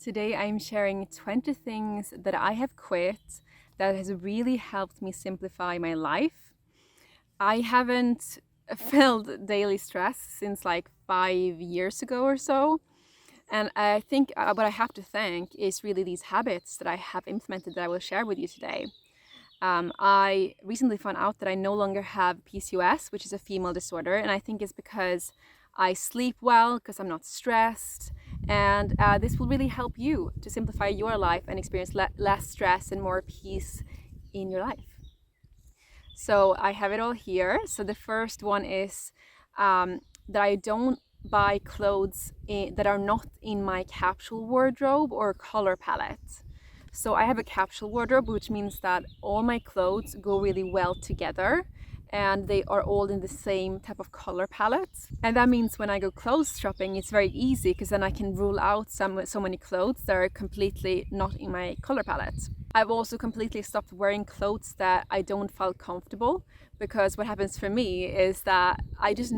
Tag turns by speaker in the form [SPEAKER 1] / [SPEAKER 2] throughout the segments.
[SPEAKER 1] Today I'm sharing 20 things that I have quit that has really helped me simplify my life. I haven't felt daily stress since like 5 years ago or so. And I think what I have to thank is really these habits that I have implemented that I will share with you today. I recently found out that I no longer have PCOS, which is a female disorder, and I think it's because I sleep well, because I'm not stressed, and this will really help you to simplify your life and experience less stress and more peace in your life. So I have it all here. So the first one is that I don't buy clothes that are not in my capsule wardrobe or color palette. So I have a capsule wardrobe, which means that all my clothes go really well together and they are all in the same type of color palette. And that means when I go clothes shopping, it's very easy because then I can rule out so many clothes that are completely not in my color palette. I've also completely stopped wearing clothes that I don't feel comfortable, because what happens for me is that I just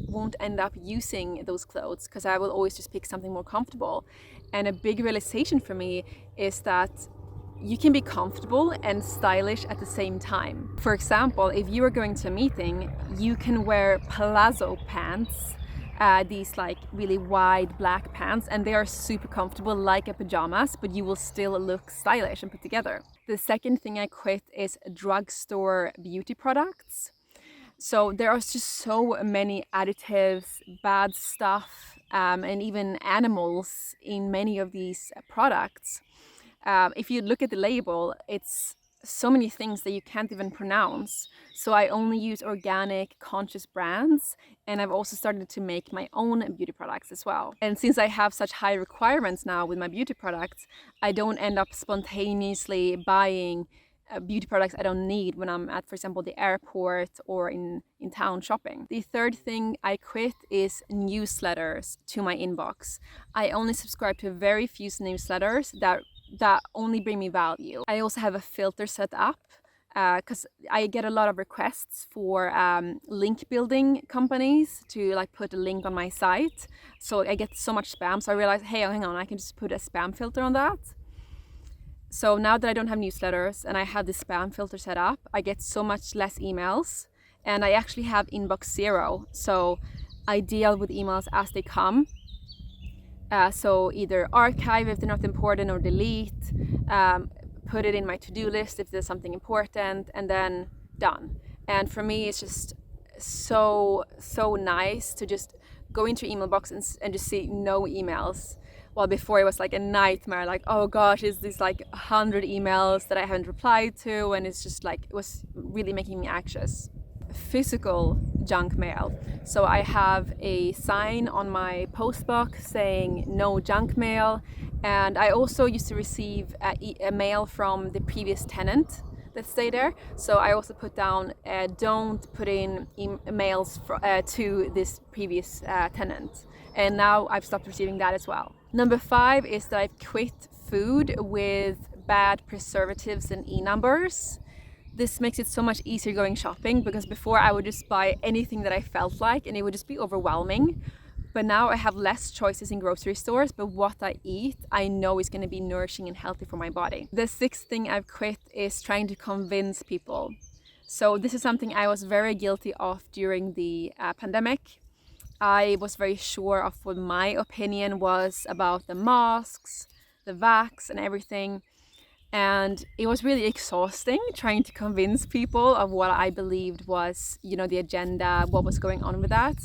[SPEAKER 1] won't end up using those clothes because I will always just pick something more comfortable. And a big realization for me is that you can be comfortable and stylish at the same time. For example, if you are going to a meeting, you can wear palazzo pants, these like really wide black pants, and they are super comfortable like a pajamas, but you will still look stylish and put together. The second thing I quit is drugstore beauty products. So there are just so many additives, bad stuff, and even animals in many of these products. If you look at the label, it's so many things that you can't even pronounce. So I only use organic, conscious brands, and I've also started to make my own beauty products as well. And since I have such high requirements now with my beauty products, I don't end up spontaneously buying beauty products I don't need when I'm at, for example, the airport or in town shopping. The third thing I quit is newsletters to my inbox. I only subscribe to very few newsletters that only bring me value. I also have a filter set up because I get a lot of requests for link building companies to like put a link on my site. So I get so much spam. So I realized, hey, hang on, I can just put a spam filter on that. So now that I don't have newsletters and I have this spam filter set up, I get so much less emails, and I actually have inbox zero. So I deal with emails as they come. So either archive if they're not important or delete, put it in my to-do list if there's something important, and then done. And for me, it's just so nice to just go into your email box and just see no emails. Well, before it was like a nightmare, like, oh gosh, it's these like 100 emails that I haven't replied to, and it's just like, it was really making me anxious. Physical junk mail. So I have a sign on my post box saying no junk mail, and I also used to receive a mail from the previous tenant that stayed there. So I also put down don't put in emails to this previous tenant, and now I've stopped receiving that as well. Number 5 is that I've quit food with bad preservatives and e-numbers. This makes it so much easier going shopping, because before I would just buy anything that I felt like and it would just be overwhelming. But now I have less choices in grocery stores, but what I eat, I know is going to be nourishing and healthy for my body. The 6th thing I've quit is trying to convince people. So this is something I was very guilty of during the pandemic. I was very sure of what my opinion was about the masks, the vax and everything. And it was really exhausting trying to convince people of what I believed was, the agenda, what was going on with that.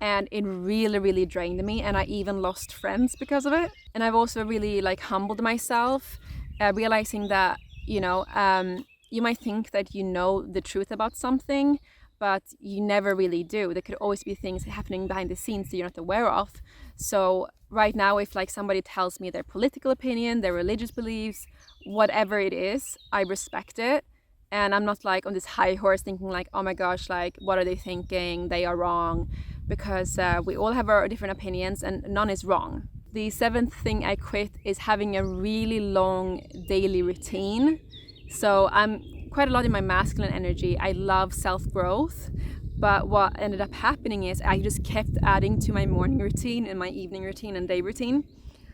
[SPEAKER 1] And it really drained me, and I even lost friends because of it. And I've also really humbled myself, realizing that, you might think that you know the truth about something, but you never really do. There could always be things happening behind the scenes that you're not aware of. So right now, if somebody tells me their political opinion, their religious beliefs, whatever it is, I respect it. And I'm not on this high horse thinking oh my gosh, what are they thinking? They are wrong. Because we all have our different opinions and none is wrong. The 7th thing I quit is having a really long daily routine. So I'm quite a lot in my masculine energy. I love self-growth, but what ended up happening is I just kept adding to my morning routine and my evening routine and day routine.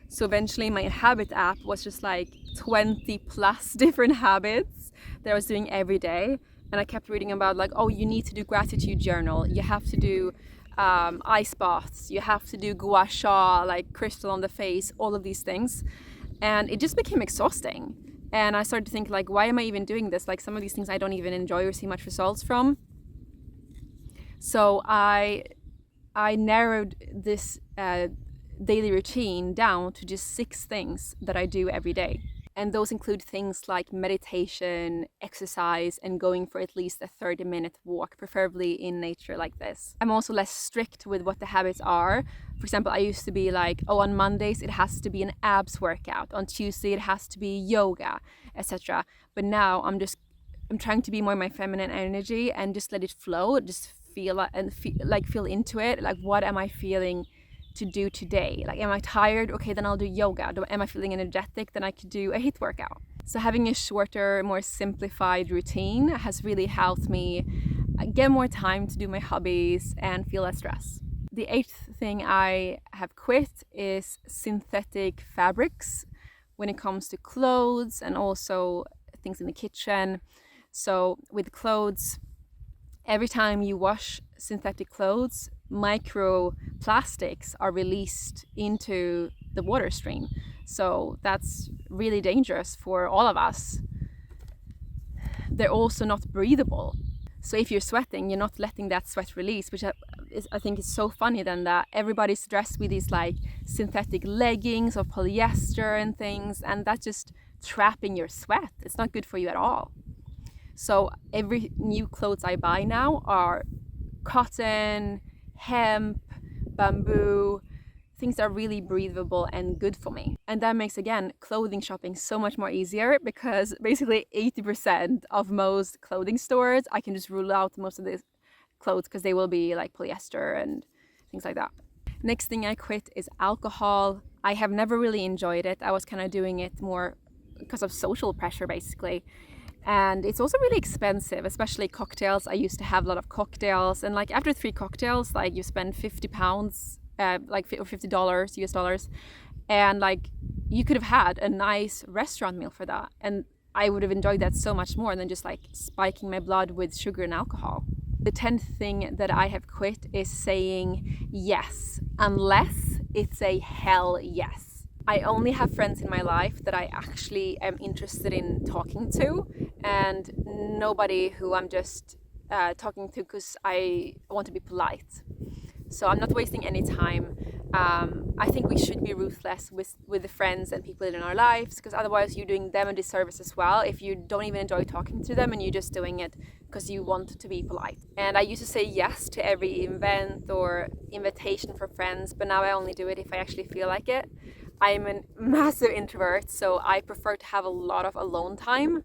[SPEAKER 1] So eventually my habit app was just like 20 plus different habits that I was doing every day. And I kept reading about like, oh, you need to do gratitude journal. You have to do ice baths. You have to do gua sha, like crystal on the face, all of these things. And it just became exhausting. And I started to think like, why am I even doing this? Like some of these things I don't even enjoy or see much results from. So I narrowed this daily routine down to just 6 things that I do every day. And those include things like meditation, exercise, and going for at least a 30-minute walk, preferably in nature like this. I'm also less strict with what the habits are. For example, I used to be like, oh, on Mondays it has to be an abs workout. On Tuesday it has to be yoga, etc. But now I'm trying to be more my feminine energy and just let it flow, just feel into it. Like, what am I feeling to do today? Like, am I tired? Okay, then I'll do yoga. Am I feeling energetic? Then I could do a HIIT workout. So having a shorter, more simplified routine has really helped me get more time to do my hobbies and feel less stress. The 8th thing I have quit is synthetic fabrics when it comes to clothes and also things in the kitchen. So with clothes, every time you wash synthetic clothes, microplastics are released into the water stream. So that's really dangerous for all of us. They're also not breathable. So if you're sweating, you're not letting that sweat release, which I think is so funny then that everybody's dressed with these like synthetic leggings or polyester and things, and that's just trapping your sweat. It's not good for you at all. So every new clothes I buy now are cotton, hemp, bamboo, things that are really breathable and good for me. And that makes, again, clothing shopping so much more easier, because basically 80% of most clothing stores, I can just rule out most of the clothes because they will be like polyester and things like that. Next thing I quit is alcohol. I have never really enjoyed it. I was kind of doing it more because of social pressure, basically. And it's also really expensive, especially cocktails. I used to have a lot of cocktails, and like after 3 cocktails, like you spend £50, or $50 US dollars, and like you could have had a nice restaurant meal for that, and I would have enjoyed that so much more than just like spiking my blood with sugar and alcohol. The 10th thing that I have quit is saying yes, unless it's a hell yes. I only have friends in my life that I actually am interested in talking to, and nobody who I'm just talking to because I want to be polite. So I'm not wasting any time. I think we should be ruthless with the friends and people in our lives, because otherwise you're doing them a disservice as well if you don't even enjoy talking to them and you're just doing it because you want to be polite. And I used to say yes to every event or invitation for friends, but now I only do it if I actually feel like it. I'm a massive introvert, so I prefer to have a lot of alone time.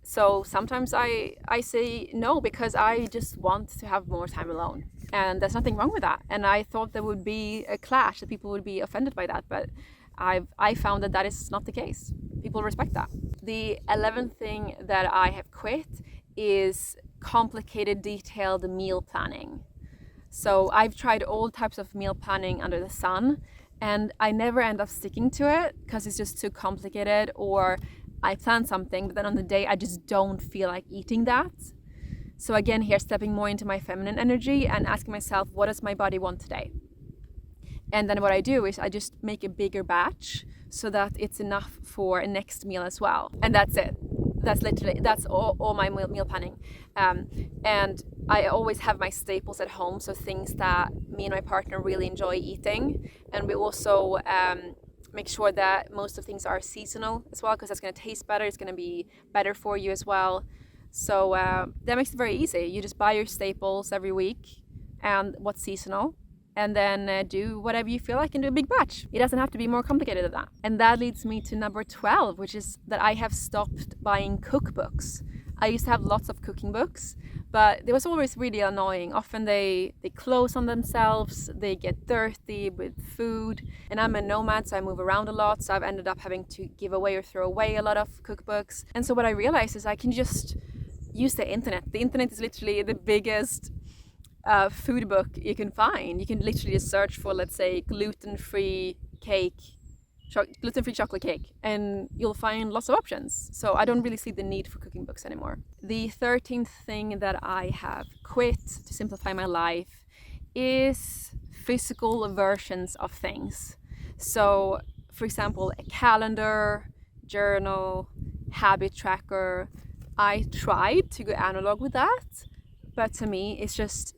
[SPEAKER 1] So sometimes I say no because I just want to have more time alone. And there's nothing wrong with that. And I thought there would be a clash, that people would be offended by that. But I found that is not the case. People respect that. The 11th thing that I have quit is complicated, detailed meal planning. So I've tried all types of meal planning under the sun, and I never end up sticking to it because it's just too complicated, or I plan something, but then on the day I just don't feel like eating that. So again, here, stepping more into my feminine energy and asking myself, what does my body want today? And then what I do is I just make a bigger batch so that it's enough for a next meal as well. And that's it. That's all my meal planning. And I always have my staples at home, so things that me and my partner really enjoy eating. And we also make sure that most of things are seasonal as well, because that's going to taste better. It's going to be better for you as well. So that makes it very easy. You just buy your staples every week and what's seasonal, and then do whatever you feel like and do a big batch. It doesn't have to be more complicated than that. And that leads me to number 12, which is that I have stopped buying cookbooks. I used to have lots of cooking books, but it was always really annoying. Often they close on themselves, they get dirty with food, and I'm a nomad, so I move around a lot, so I've ended up having to give away or throw away a lot of cookbooks. And so what I realized is I can just use the internet. The internet is literally the biggest food book you can find. You can literally just search for, let's say, gluten-free cake gluten-free chocolate cake, and you'll find lots of options. So I don't really see the need for cooking books anymore. The 13th thing that I have quit to simplify my life is physical versions of things. So, for example, a calendar, journal, habit tracker. I tried to go analog with that, but to me, it's just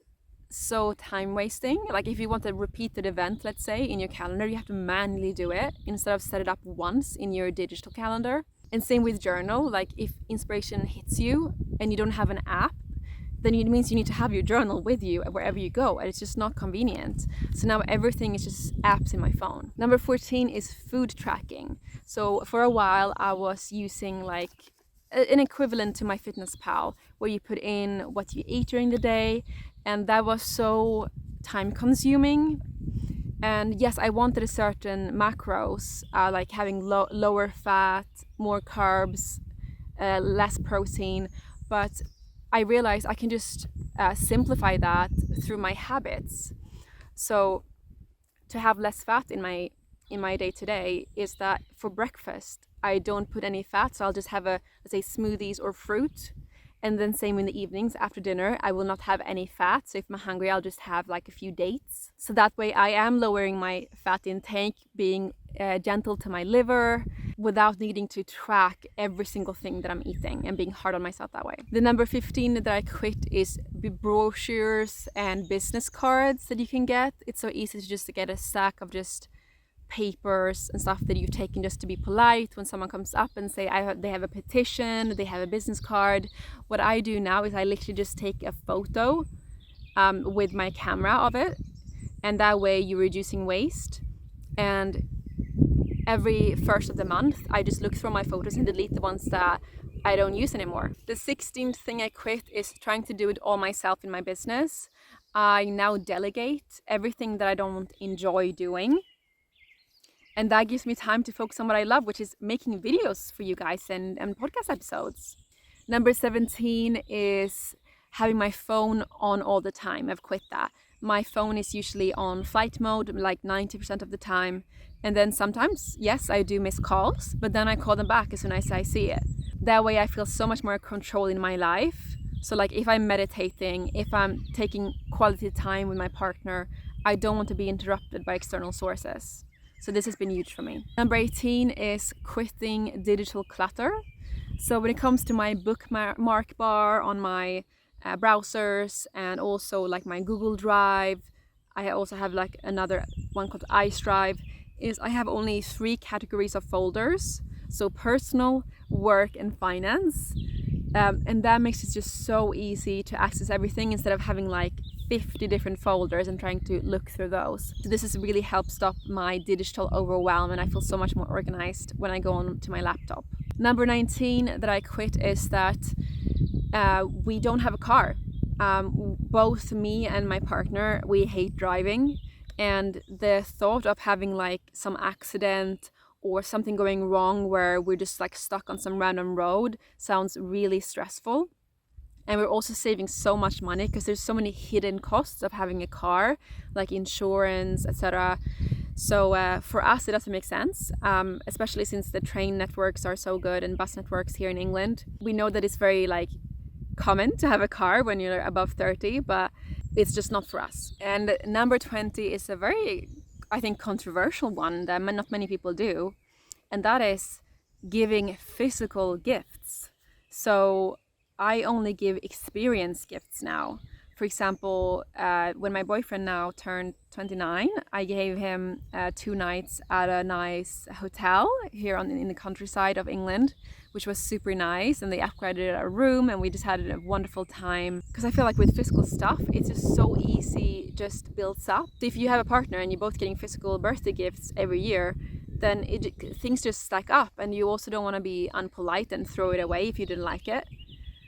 [SPEAKER 1] so time wasting. Like if you want a repeated event, let's say, in your calendar, you have to manually do it instead of set it up once in your digital calendar. And same with journal. Like if inspiration hits you and you don't have an app, then it means you need to have your journal with you wherever you go, and it's just not convenient. So now everything is just apps in my phone. Number 14 is food tracking. So for a while I was using like an equivalent to MyFitnessPal, where you put in what you eat during the day, and that was so time consuming. And yes, I wanted a certain macros, like having lower fat, more carbs, less protein, but I realized I can just simplify that through my habits. So to have less fat in my day to day is that for breakfast I don't put any fat, so I'll just have let's say smoothies or fruit. And then same in the evenings after dinner, I will not have any fat. So if I'm hungry, I'll just have like a few dates. So that way I am lowering my fat intake, being gentle to my liver without needing to track every single thing that I'm eating and being hard on myself that way. The number 15 that I quit is brochures and business cards that you can get. It's so easy to just get a stack of just papers and stuff that you've taken just to be polite when someone comes up and say they have a petition, they have a business card. What I do now is I literally just take a photo with my camera of it, and that way you're reducing waste. And every first of the month I just look through my photos and delete the ones that I don't use anymore. The 16th thing I quit is trying to do it all myself in my business. I now delegate everything that I don't enjoy doing, and that gives me time to focus on what I love, which is making videos for you guys and podcast episodes. Number 17 is having my phone on all the time. I've quit that. My phone is usually on flight mode like 90% of the time. And then sometimes, yes, I do miss calls, but then I call them back as soon as I see it. That way I feel so much more control in my life. So like if I'm meditating, if I'm taking quality time with my partner, I don't want to be interrupted by external sources. So this has been huge for me. Number 18 is quitting digital clutter. So when it comes to my bookmark bar on my browsers and also like my Google Drive, I also have like another one called iDrive, is I have only 3 categories of folders. So personal, work, and finance. And that makes it just so easy to access everything instead of having like 50 different folders and trying to look through those. So this has really helped stop my digital overwhelm, and I feel so much more organized when I go on to my laptop. Number 19 that I quit is that we don't have a car. Both me and my partner, we hate driving, and the thought of having like some accident or something going wrong where we're just like stuck on some random road sounds really stressful. And we're also saving so much money because there's so many hidden costs of having a car, like insurance, etc. So for us, it doesn't make sense, especially since the train networks are so good and bus networks here in England. We know that it's very like common to have a car when you're above 30, but it's just not for us. And number 20 is a very, I think, controversial one that not many people do, and that is giving physical gifts. So I only give experience gifts now. For example, when my boyfriend now turned 29, I gave him 2 nights at a nice hotel here in the countryside of England, which was super nice, and they upgraded our room and we just had a wonderful time. Because I feel like with physical stuff, it's just so easy, just builds up. So if you have a partner and you're both getting physical birthday gifts every year, then things just stack up, and you also don't want to be unpolite and throw it away if you didn't like it.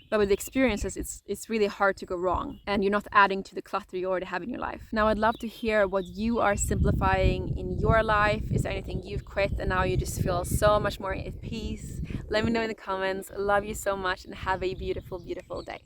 [SPEAKER 1] But with experiences, it's really hard to go wrong, and you're not adding to the clutter you already have in your life. Now, I'd love to hear what you are simplifying in your life. Is there anything you've quit and now you just feel so much more at peace? Let me know in the comments. Love you so much and have a beautiful, beautiful day.